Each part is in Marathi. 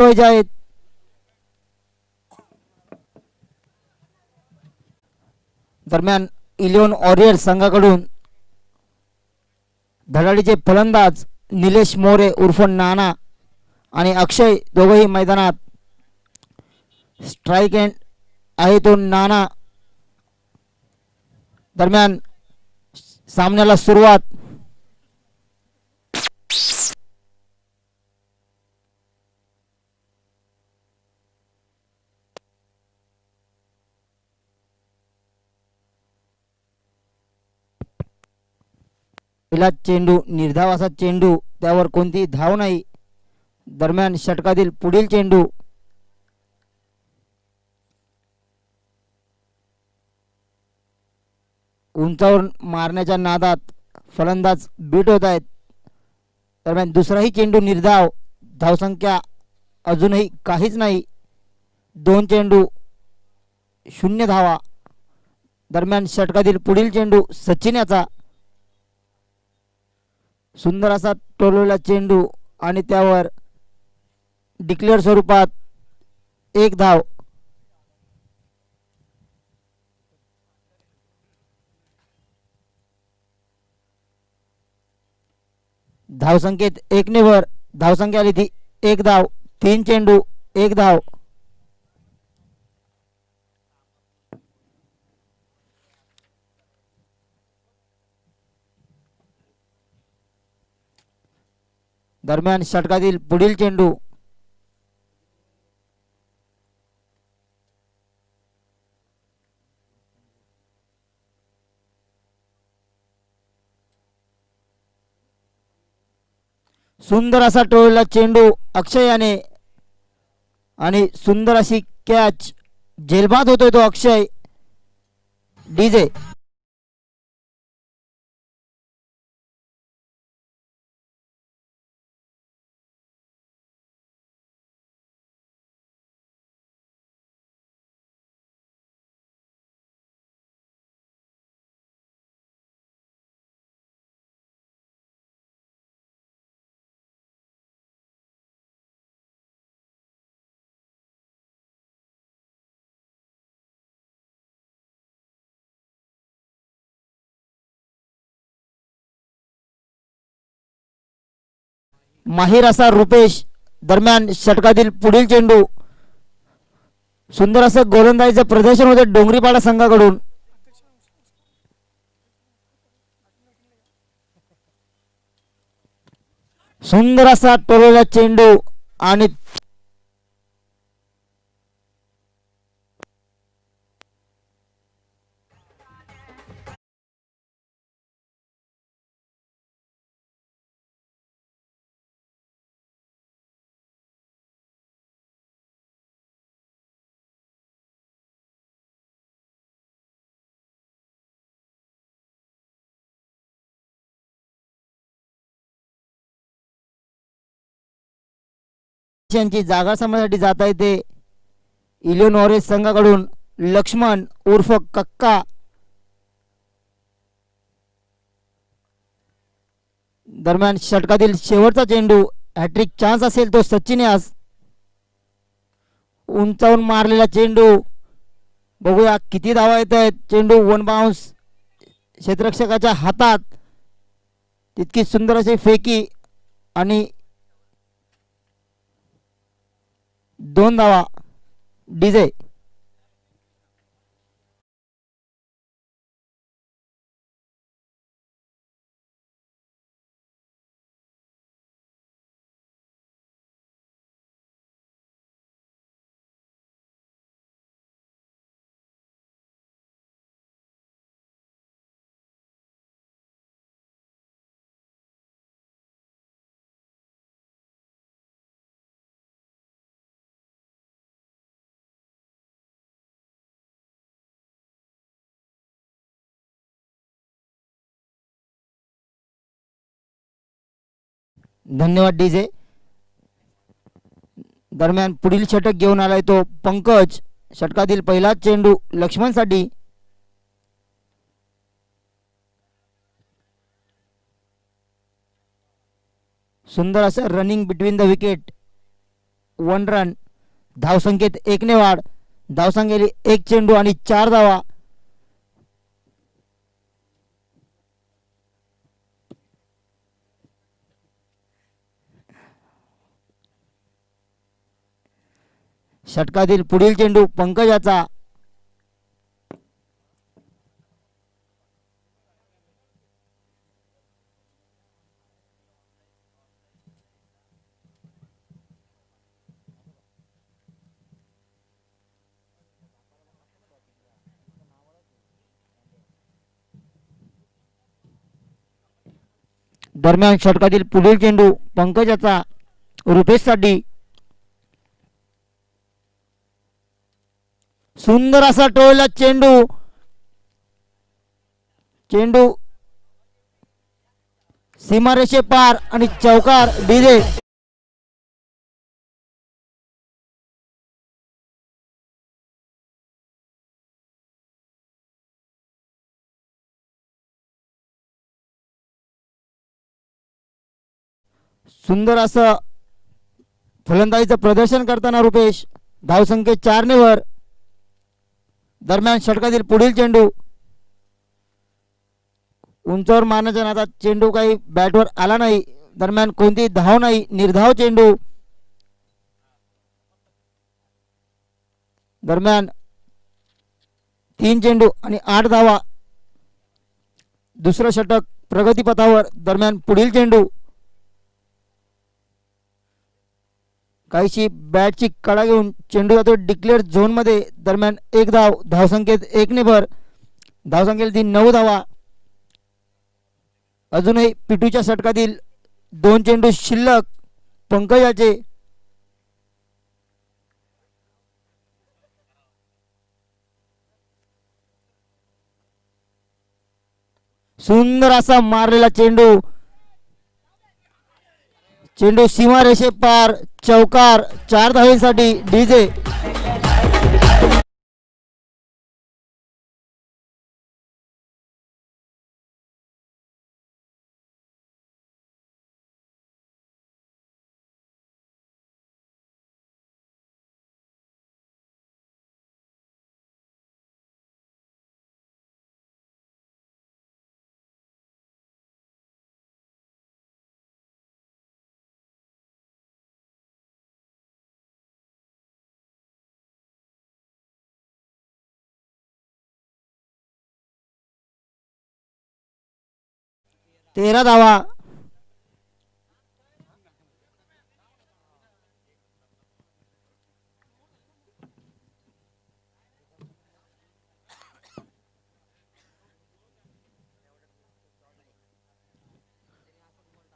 आहेत. दरम्यान इलिओन वॉरियर्स संघाकडून धडाडीचे फलंदाज निलेश मोरे उर्फ नाना आणि अक्षय दोघंही मैदानात. स्ट्राइक एंड आहे तो नाना. दरम्यान सामन्याला सुरुवात. पहिला चेंडू निर्धाव असा चेंडू, त्यावर कोणतीही धाव नाही. दरम्यान षटकातील पुढील चेंडू. उंचावरून मारण्याच्या नादात फलंदाज बीट होत आहेत. दरम्यान दुसराही चेंडू निर्धाव. धावसंख्या अजूनही काहीच नाही. 2 चेंडू 0 धावा. दरम्यान षटकातील पुढील चेंडू सचिन याचा. सुंदर असा टोलवलेला चेंडू आणि त्यावर डिक्लेअर स्वरूपात 1 धाव. धावसंख्येत 1 ने वर. धावसंख्या आली ती 1 धाव. 3 चेंडू 1 धाव. दरम्यान षटकातील पुढील चेंडू. सुंदर असा टोळलेला चेंडू अक्षय याने आणि सुंदर अशी कॅच. झेलबाद होतोय तो अक्षय. डीजे. माहिर असा रुपेश. दरम्यान षटकातील पुढील चेंडू. सुंदर असं गोलंदाजीचं प्रदर्शन होते डोंगरीपाडा संघाकडून. सुंदर असा टोललेला चेंडू आणि यांची जागा समजण्यासाठी जाता येते. इलिओन वॉरियर्स संघाकडून लक्ष्मण उर्फ कक्का. दरम्यान षटकातील शेवटचा चेंडू. हॅट्रिक चान्स असेल तो सचिन यास. उंचावून मारलेला चेंडू. बघूया किती धावा येत आहेत. चेंडू 1 बाउन्स क्षेत्ररक्षकाच्या हातात. तितकी सुंदर अशी फेकी आणि 2 धावा. डीजे. धन्यवाद डीजे. दरम्यान पुढील षटक घेऊन आलाय तो पंकज. षटकातील पहिला चेंडू लक्ष्मणसाठी. सुंदर असं running between the wicket. 1 run. धावसंख्येत 1 ने वाढ. धावसंख्येली 1 चेंडू आणि 4 धावा. षटकातील पुढील चेंडू पंकजाचा. दरम्यान षटकातील पुढील चेंडू पंकजाचा रुपेशसाठी. सुंदर असा टोळला चेंडू. चेंडू सीमारेषे पार आणि चौकार. डीजे. सुंदर असं फलंदाजीचं प्रदर्शन करताना रुपेश. धावसंख्येत 4 ने वर. दरम्यान षटकातील पुढील चेंडू उंचावर मारण्याच्या नादात चेंडू काही बॅटवर आला नाही. दरम्यान कोणती धाव नाही. निर्धाव चेंडू. दरम्यान 3 चेंडू आणि 8 धावा. दुसरं षटक प्रगतीपथावर. दरम्यान पुढील चेंडू काहीशी बॅटची कडा घेऊन चेंडू जातो डिक्लेअर झोन मध्ये. दरम्यान 1 धाव. धावसंख्येत 1 ने भर. धावसंख्येत 9 धावा. अजूनही पिटूच्या षटकातील 2 चेंडू शिल्लक पंकजाचे. सुंदर असा मारलेला चेंडू. चेंडू सीमारेषे पार. चौकार. 4 धावेसाठी. डीजे. तेरा धावा.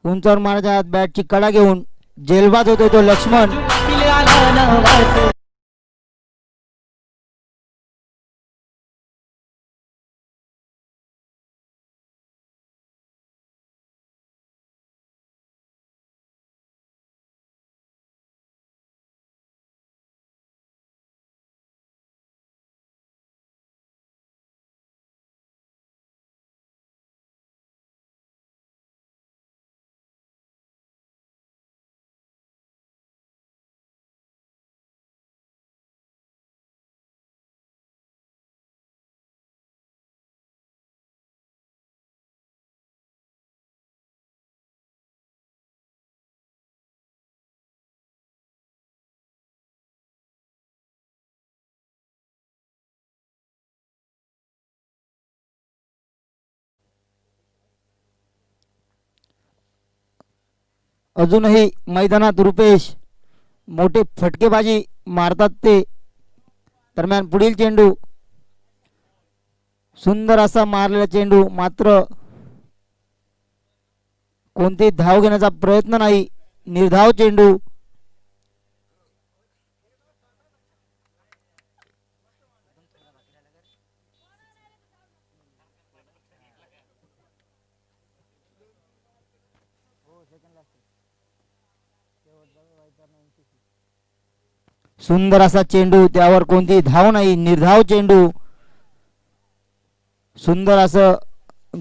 उंचावर मारण्याच्या आत बॅटची कडा घेऊन जेलबाद होतो तो लक्ष्मण. अजूनही मैदानात रुपेश मोठे फटकेबाजी मारतात ते. दरम्यान पुढील चेंडू सुंदर असा मारलेला चेंडू. मात्र कोणते धाव घेण्याचा प्रयत्न नाही. निर्धाव चेंडू. सुंदर असा चेंडू. त्यावर कोणती धाव नाही. निर्धाव चेंडू. सुंदर असं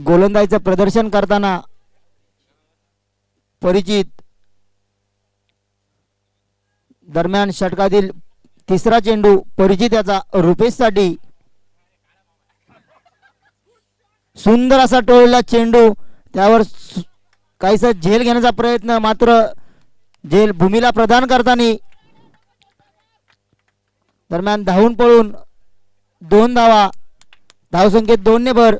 गोलंदाजीचं प्रदर्शन करताना परिचित दरम्यान षटकातील तिसरा चेंडू परिचित याचा रुपेशसाठी. सुंदर असा टोळलेला चेंडू, त्यावर काहीसा झेल घेण्याचा प्रयत्न, मात्र झेल भूमीला प्रदान करताना. दरम्यान धावून पळून 2 धावा, धावसंख्येत 2 ने भर.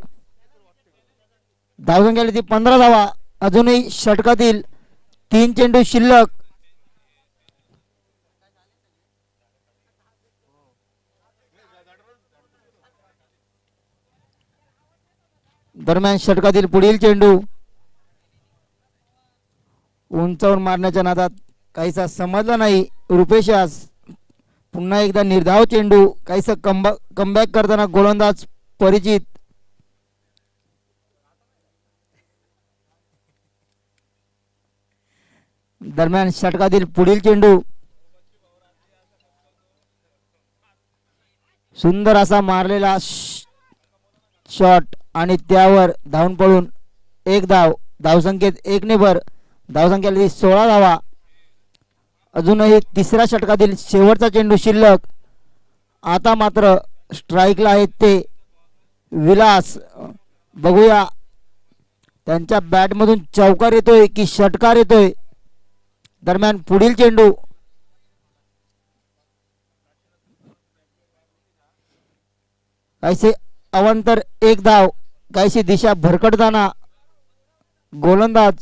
धावसंख्या ती 15 धावा. अजूनही षटकातील 3 चेंडू शिल्लक. दरम्यान षटकातील पुढील चेंडू उंचावून मारण्याच्या नादात काहीसा समजला नाही रुपेशास. पुन्हा एकदा निर्धाव चेंडू, काहीसा कमबॅक करताना गोलंदाज परिचित. दरम्यान षटकातील पुढील चेंडू सुंदर असा मारलेला शॉट आणि त्यावर धावून पळून 1 धाव. धावसंख्येत 1 ने भर. धावसंख्या 16 धावा. अजूनही तिसऱ्या षटकातील शेवटचा चेंडू शिल्लक. आता मात्र स्ट्राईकला आहेत ते विलास. बघूया त्यांच्या बॅटमधून चौकार येतोय की षटकार येतोय. दरम्यान पुढील चेंडू काहीसे अवांतर 1 धाव, काहीशी दिशा भरकटताना गोलंदाज.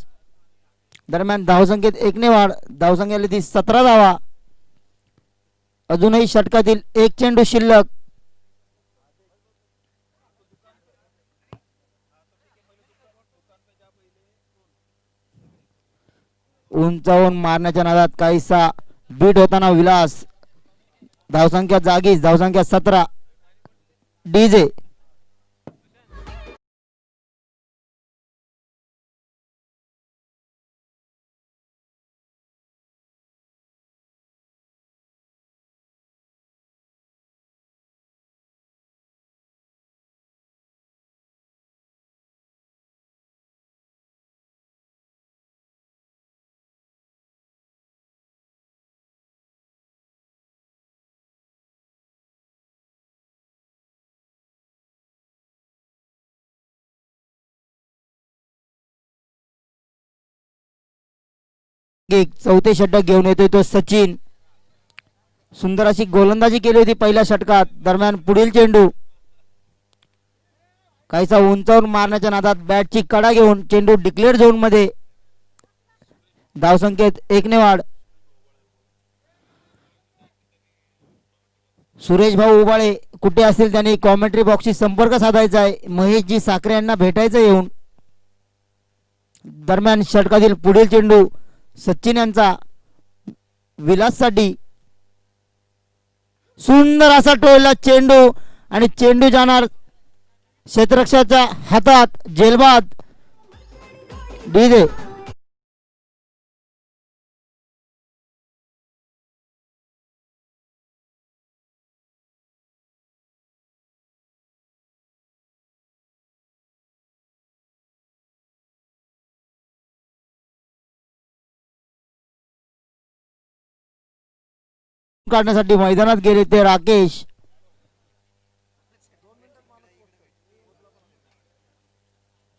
दरम्यान धावसंख्येत 1 ने वाढ. धावसंख्या ती 17 धावा. अजूनही षटकातील 1 चेंडू शिल्लक. उंचावून मारण्याच्या नादात काहीसा बीट होताना विलास. धावसंख्या जागीच. धावसंख्या 17. डीजे चौथे षटक घेऊन येतोय तो सचिन. सुंदर अशी गोलंदाजी केली होती पहिल्या षटकात. दरम्यान पुढील चेंडू काहीसा उंचावून मारण्याच्या नादात बॅटची कडा घेऊन चेंडू डिक्लेअर झोन मध्ये. धावसंख्येत 1 ने वाढ. सुरेश भाऊ उबाळे कुठे असतील त्यांनी कॉमेंट्री बॉक्सशी संपर्क साधायचा आहे. महेशजी साखरे यांना भेटायचं येऊन. दरम्यान षटकातील पुढील चेंडू सचिन यांचा विलाससाठी. सुंदर असा टोळला चेंडू आणि चेंडू जाणार क्षेत्ररक्षकाच्या हातात. जेलबाद. डीजे काढण्यासाठी मैदानात गेले ते राकेश.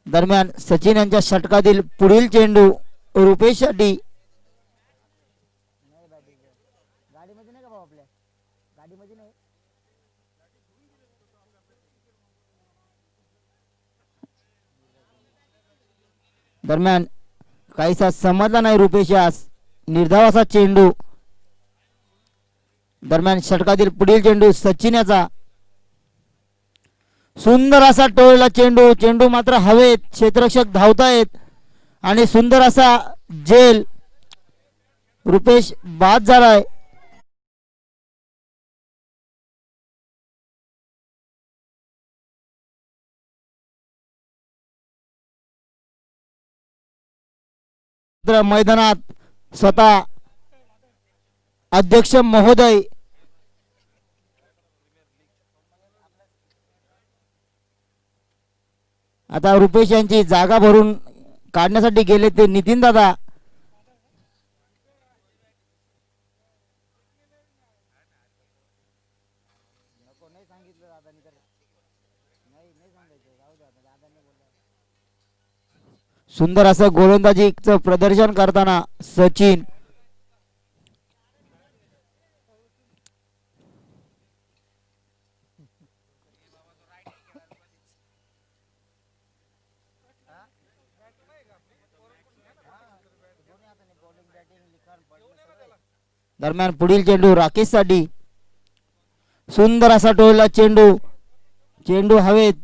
दरम्यान सचिन यांच्या षटकातील पुढील चेंडू रुपेशसाठी. दरम्यान काहीसा समजला नाही रुपेशास. निर्धाव असा चेंडू. दरम्यान षटकातील पुढील चेंडू सचिन याचा. सुंदर असा टोळला चेंडू. चेंडू मात्र हवेत. क्षेत्ररक्षक धावतायत आणि सुंदर असा जेल. रुपेश बाद झालाय. मैदानात स्वतः अध्यक्ष महोदय आता रुपेश यांची जागा भरून काढण्यासाठी गेले ते नितीन दादा. सुंदर असं गोलंदाजीचं प्रदर्शन करताना सचिन. दरम्यान पुढील चेंडू राकेश साठी. सुंदर असा टोळला चेंडू. चेंडू हवेत.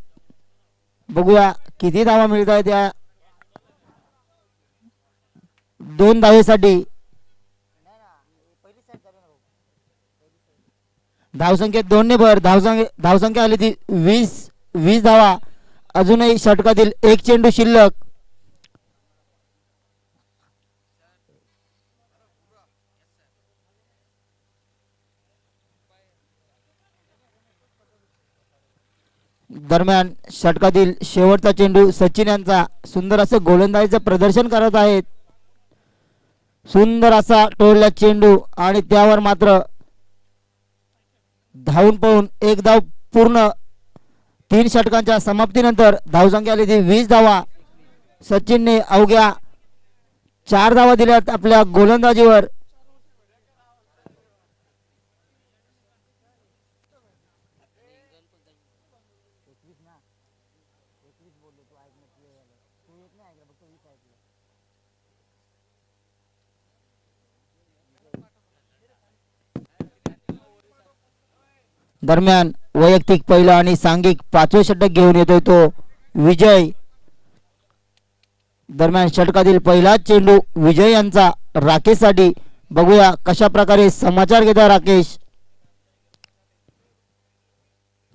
बघूया किती धावा मिळत आहेत या 2 धावेसाठी. धावसंख्येत 2 ने भर. धावसंख्या आली ती 20 धावा. अजूनही षटकातील एक चेंडू शिल्लक. दरम्यान षटकातील शेवटचा चेंडू सचिन यांचा. सुंदर असं गोलंदाजीचं प्रदर्शन करत आहेत. सुंदर असा टोळला चेंडू आणि त्यावर मात्र धावून पळून एक धाव पूर्ण. 3 षटकांच्या समाप्तीनंतर धावसंख्या आली ती 20 धावा. सचिनने अवघ्या 4 धावा दिल्यात आपल्या गोलंदाजीवर. दरम्यान वैयक्तिक पहिला आणि सांघिक 5वे षटक घेऊन येतोय तो विजय. दरम्यान षटकातील पहिला चेंडू विजय यांचा राकेश साठी. बघूया कशा प्रकारे समाचार घेता राकेश.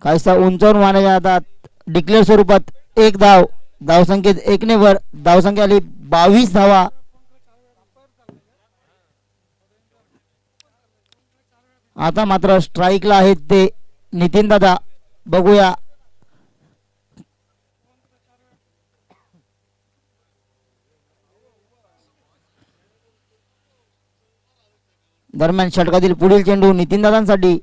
काहीसा उंचावून मारण्यात जातात. डिक्लेअर स्वरूपात एक धाव. धावसंख्येत 1 ने भर. धावसंख्या आली 22 धावा. आता मात्र स्ट्राईकला आहेत ते नितीन दादा. बघूया दरम्यान षटकातील पुढील चेंडू नितीन दादांसाठी.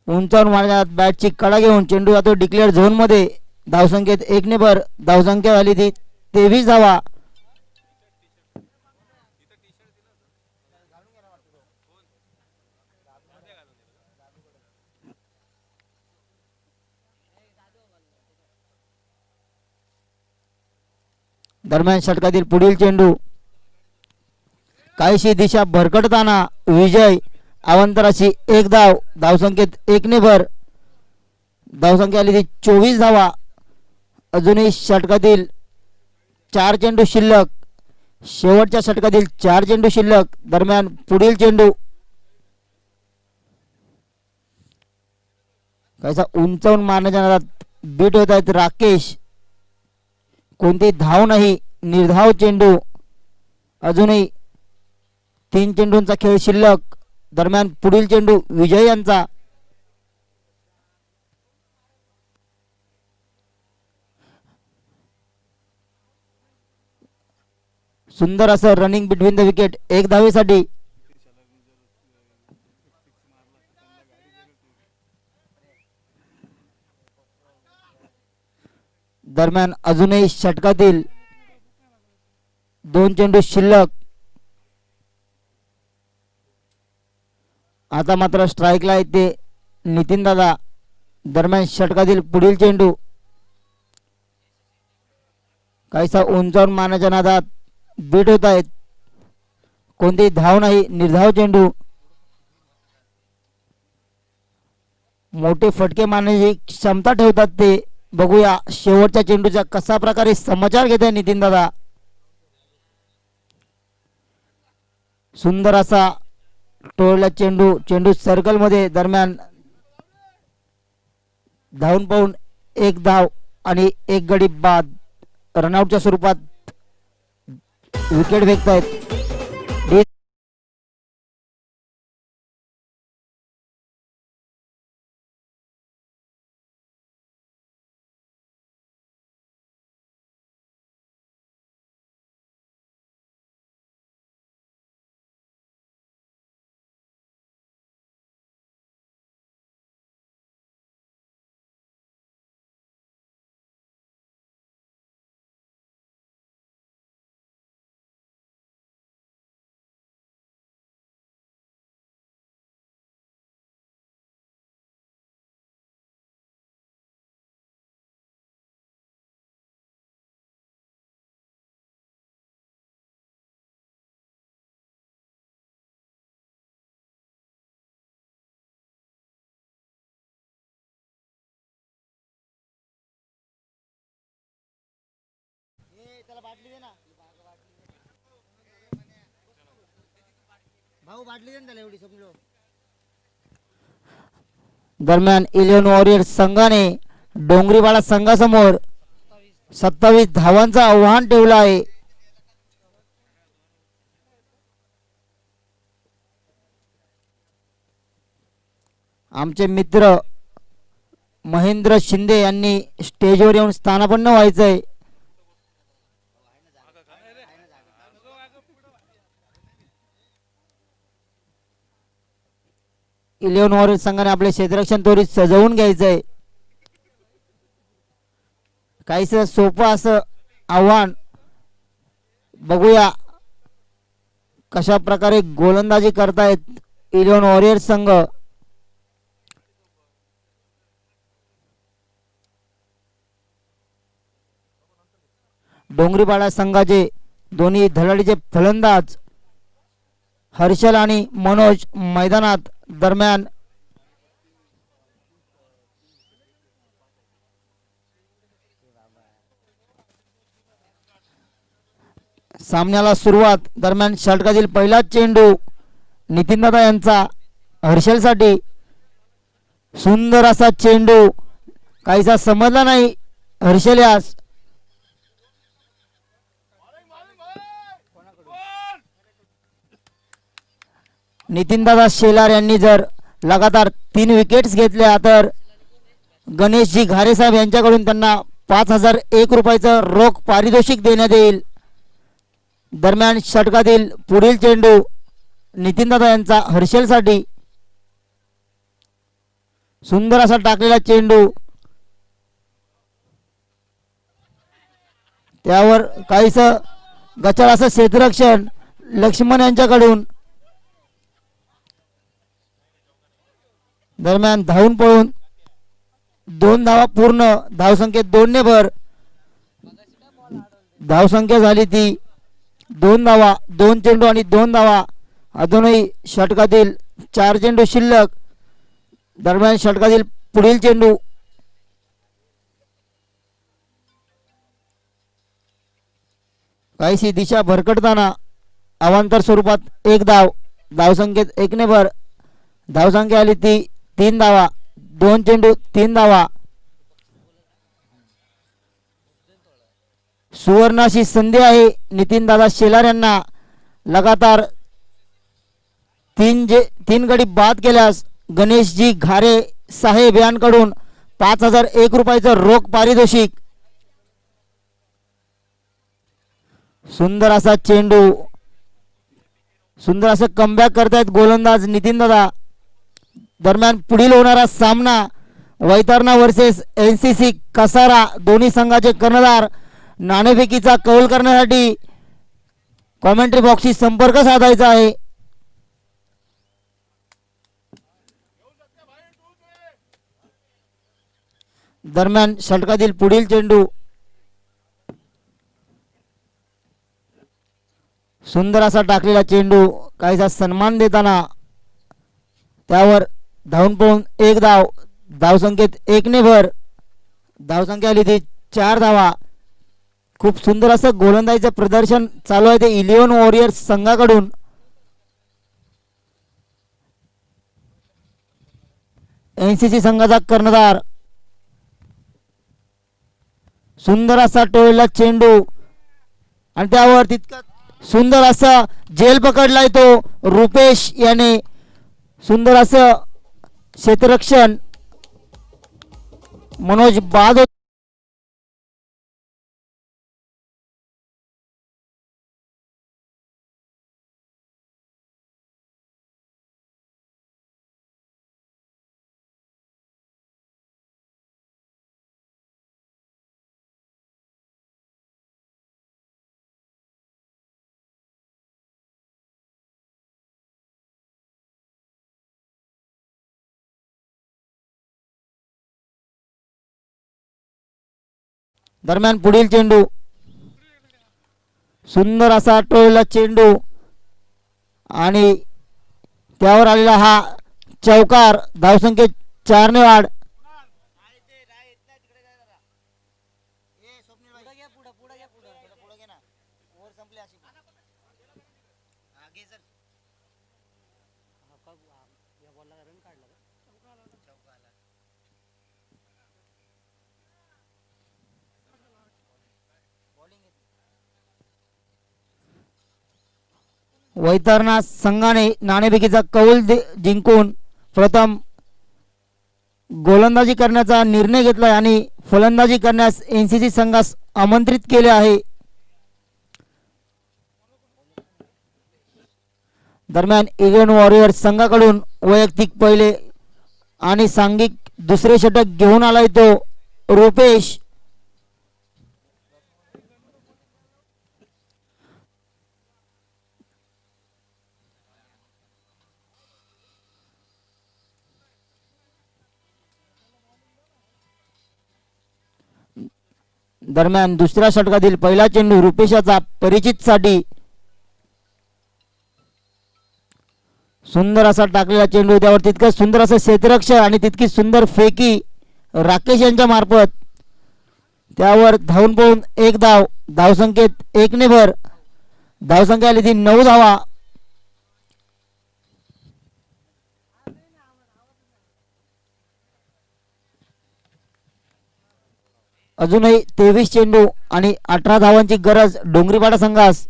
उंचावून मारण्यात बॅटची कडा घेऊन चेंडू जातो डिक्लेअर झोन मध्ये. धावसंख्येत 1 ने भर. धावसंख्या झाली ती 23 धावा. दरम्यान षटकातील पुढील चेंडू काहीशी दिशा भरकटताना विजय अवंतराची एक धाव. धावसंख्येत 1 ने भर. धावसंख्या आली ती 24 धावा. अजूनही षटकातील 4 चेंडू शिल्लक. शेवटच्या षटकातील 4 चेंडू शिल्लक. दरम्यान पुढील चेंडू काहीसा उंचावून मारण्याच्या नादात बीट होत आहेत राकेश. कोणती धाव नाही. निर्धाव चेंडू. अजूनही 3 चेंडूंचा खेळ शिल्लक. दरम्यान पुढील चेंडू विजय यांचा. सुंदर असं रनिंग बिटवीन द विकेट. एक धावेसाठी. दरम्यान अजूनही षटकातील 2 चेंडू शिल्लक. आता मात्र स्ट्राईकला आहेत ते नितीन दादा. दरम्यान षटकातील पुढील चेंडू काहीसा उंचावून मारण्याच्या नादात बीट होत आहेत. कोणती धाव नाही. निर्धाव चेंडू. मोठे फटके मारण्याची क्षमता ठेवतात ते. बघूया शेवटच्या चेंडूचा कसा प्रकारे समाचार घेत आहे नितीन दादा. सुंदर असा टोळला चेंडू. चेंडू सर्कल मध्ये. दरम्यान धावून पाहून एक धाव आणि एक गडी बाद. रनआउटच्या स्वरूपात विकेट फेकतायत. दरम्यान इलेव्हन वॉरियर्स संघाने डोंगरीवाडा संघासमोर 27 धावांचं आव्हान ठेवलं आहे. आमचे मित्र महेंद्र शिंदे यांनी स्टेजवर येऊन स्थानापन्न व्हायचंय. इलेव्हन वॉरियर्स संघाने आपले क्षेत्ररक्षण त्वरित सजवून घ्यायचंय. काहीस सोपं असं आव्हान. बघूया कशा प्रकारे गोलंदाजी करतायत इलेव्हन वॉरियर्स संघ. डोंगरीपाडा संघाचे दोन्ही धडाडीचे फलंदाज हर्षल आणि मनोज मैदानात. दरम्यान सामन्याला सुरुवात. दरम्यान षटकातील पहिला चेंडू नितीनदादा यांचा हर्षलसाठी. सुंदर असा चेंडू. काहीसा समजला नाही हर्षल यास. नितीनदादा शेलार यांनी जर लगातार 3 विकेट्स घेतल्या तर गणेशजी घारे साहेब यांच्याकडून त्यांना 5001 रुपयाचं रोख पारितोषिक देण्यात येईल. दरम्यान षटकातील पुढील चेंडू नितीनदादा यांचा हर्षलसाठी. सुंदर असा टाकलेला चेंडू. त्यावर काहीस गचाळ असं क्षेत्ररक्षण लक्ष्मण यांच्याकडून. दरम्यान धावून पळून 2 धावा पूर्ण. धावसंख्येत 2 ने भर. धावसंख्या झाली ती 2 धावा. 2 चेंडू आणि 2 धावा. अजूनही षटकातील 4 चेंडू शिल्लक. दरम्यान षटकातील पुढील चेंडू. काहीशी दिशा भरकटताना अवांतर स्वरूपात 1 धाव. धावसंख्येत 1 ने भर. धावसंख्या आली ती 3 धावा. 2 चेंडू 3 धावा. सुवर्णाशी संधी आहे नितीनदादा शेलार यांना. लगातार 3 गडी बाद केल्यास गणेशजी घारे साहेब यांकडून 5001 रुपयाचं रोख पारितोषिक. सुंदर असा चेंडू. सुंदर असं कमबॅक करतायत गोलंदाज नितीनदादा. दरम्यान पुढील होणारा सामना वैतरणा वर्सेस एनसीसी कसारा. दोन्ही संघाचे कर्णधार नाणेफेकीचा कौल करण्यासाठी कॉमेंट्री बॉक्सशी संपर्क साधायचा आहे. दरम्यान षटकातील पुढील चेंडू. सुंदर असा टाकलेला चेंडू. काहीसा सन्मान देताना त्यावर धावून पळून 1 धाव. धावसंख्येत 1 ने भर. धावसंख्या आली ती 4 धावा. खूप सुंदर असं गोलंदाजीचं प्रदर्शन चालू आहे ते इलेव्हन वॉरियर्स संघाकडून. एनसीसी संघाचा कर्णधार. सुंदर असा टोळला चेंडू आणि त्यावर तितका सुंदर असा झेल पकडलाय तो रुपेश याने. सुंदर असं क्षेत्ररक्षण मनोज बाद. दरम्यान पुढील चेंडू. सुंदर असा टोळला चेंडू आणि त्यावर आलेला हा चौकार. धावसंख्येत 4 ने वाढ. वैतरणा संघाने नाणेफेकीचा कौल जिंकून प्रथम गोलंदाजी करण्याचा निर्णय घेतला आणि फलंदाजी करण्यास एनसीसी संघास आमंत्रित केले आहे. दरम्यान इगन वॉरियर्स संघाकडून वैयक्तिक पहिले आणि सांघिक दुसरे षटक घेऊन आलाय तो रुपेश. दरम्यान दुसऱ्या षटकातील पहिला चेंडू रुपेशाचा परिचित साठी. सुंदर असा टाकलेला चेंडू, त्यावर तितकं सुंदर असं क्षेत्ररक्षण आणि तितकी सुंदर फेकी राकेश यांच्या मार्फत. त्यावर धावून पळून एक धाव, धावसंख्येत 1 ने भर. धावसंख्या आली ती 9 धावा. अजूनही 23 चेंडू आणि 18 धावांची गरज डोंगरीपाडा संघास.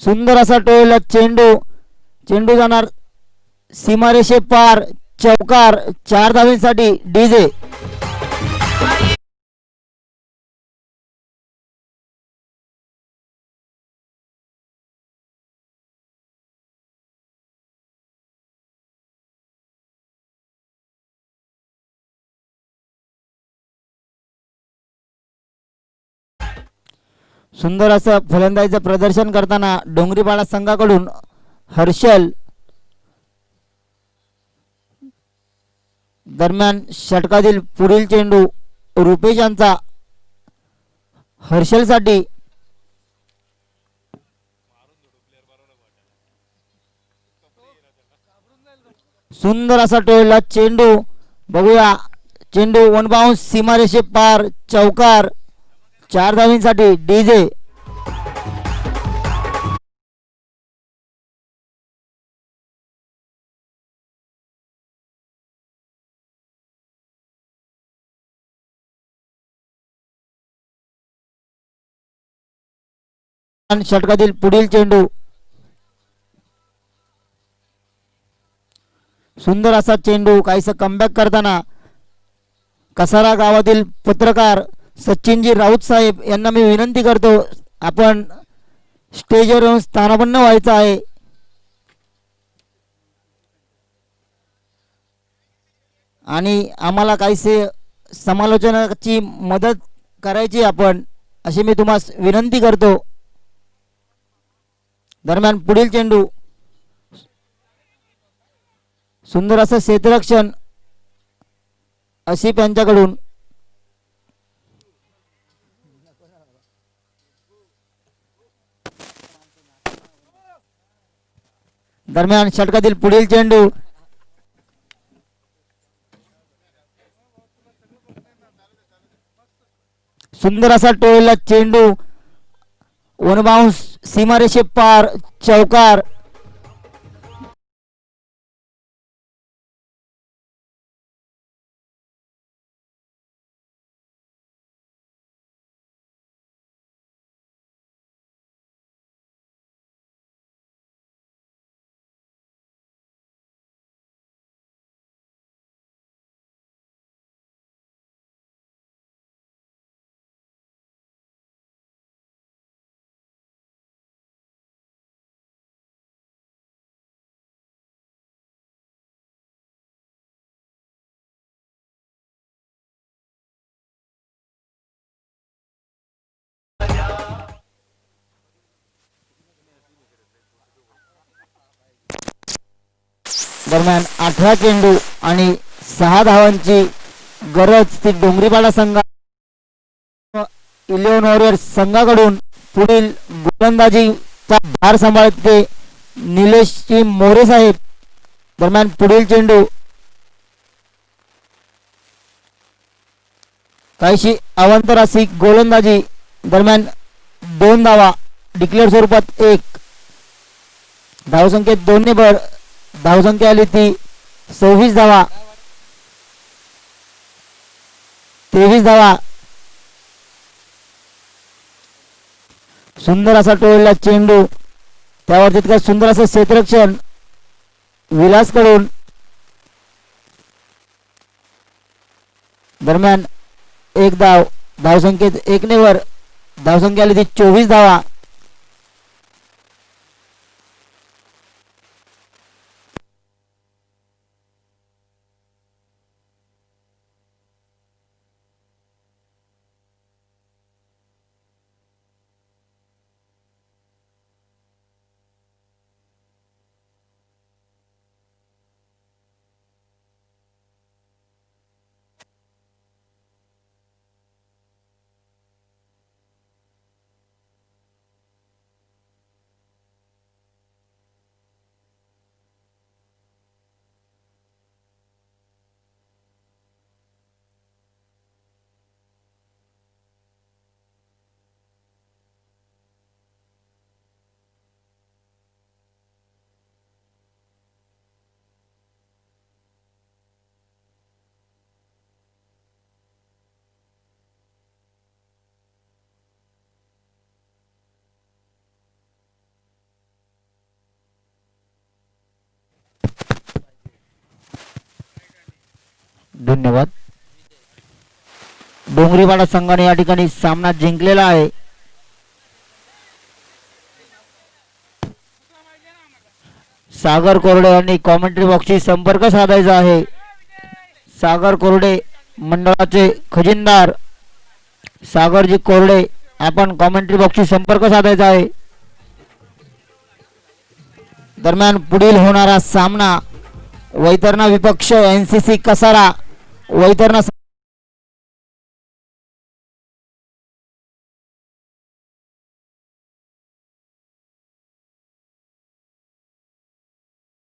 सुंदर असा टोळलेला चेंडू, चेंडू जाणार सीमारेषे पार, चौकार. 4 धावांसाठी डीजे. सुंदर असं फलंदाजीचं प्रदर्शन करताना डोंगरीपाडा संघाकडून हर्षल. दरम्यान षटकातील पुढील चेंडू रुपेश यांचा हर्षलसाठी. सुंदर असा टोळला चेंडू, बघूया. चेंडू वन बाउंस, सीमारेषे पार, चौकार. 4 धावांसाठी डीजे. षटकातील पुढील चेंडू. सुंदर असा चेंडू, काहीसा कमबॅक करताना कसारा गावातील पत्रकार सचिनजी राऊत साहेब यांना मी विनंती करतो, आपण स्टेजवर येऊन स्थानापन्न व्हायचं आहे. आणि आम्हाला काहीसे समालोचनाची मदत करायची आपण, अशी मी तुम्हाला विनंती करतो. दरम्यान पुढील चेंडू, सुंदर असं क्षेत्ररक्षण असिफ यांच्याकडून. दरम्यान षटकातील पुढील चेंडू, सुंदर असा टोळलेला चेंडू, वन बाउंस, सीमारेषे पार, चौकार. दरम्यान 18 चेंडू आणि 6 धावांची गरज ती डोंगरीपाडा संघा. 11 वॉरियर्स संघाकडून पुढील गोलंदाजीचा भार सांभाळते निलेशजी मोरे साहेब. दरम्यान पुढील चेंडू, काहीशी अवांतर अशी गोलंदाजी. दरम्यान 2 धावा, डिक्लेअर स्वरूपात 1. धावसंख्येत 2 ने भर. धावसंख्या आली ती 26 धावा. 23 धावा. सुंदर असा टोळलेला चेंडू, त्यावर तितकं सुंदर असं क्षेत्ररक्षण विलास कडून. दरम्यान एक धाव, धावसंख्येत 1 ने वर. धावसंख्या आली ती 24 धावा. धन्यवाद. डोंगरीवाडा संघाने या ठिकाणी सामना जिंकलेला आहे. सागर कोरडे यांनी कॉमेंट्री बॉक्सशी संपर्क साधायचा आहे. सागर कोरडे मंडळाचे खजिनदार सागरजी कोरडे, आपण कॉमेंट्री बॉक्सशी संपर्क साधायचा आहे. दरम्यान पुढील होणारा सामना वैतरणा विपक्ष NCC कसारा. वैतरणा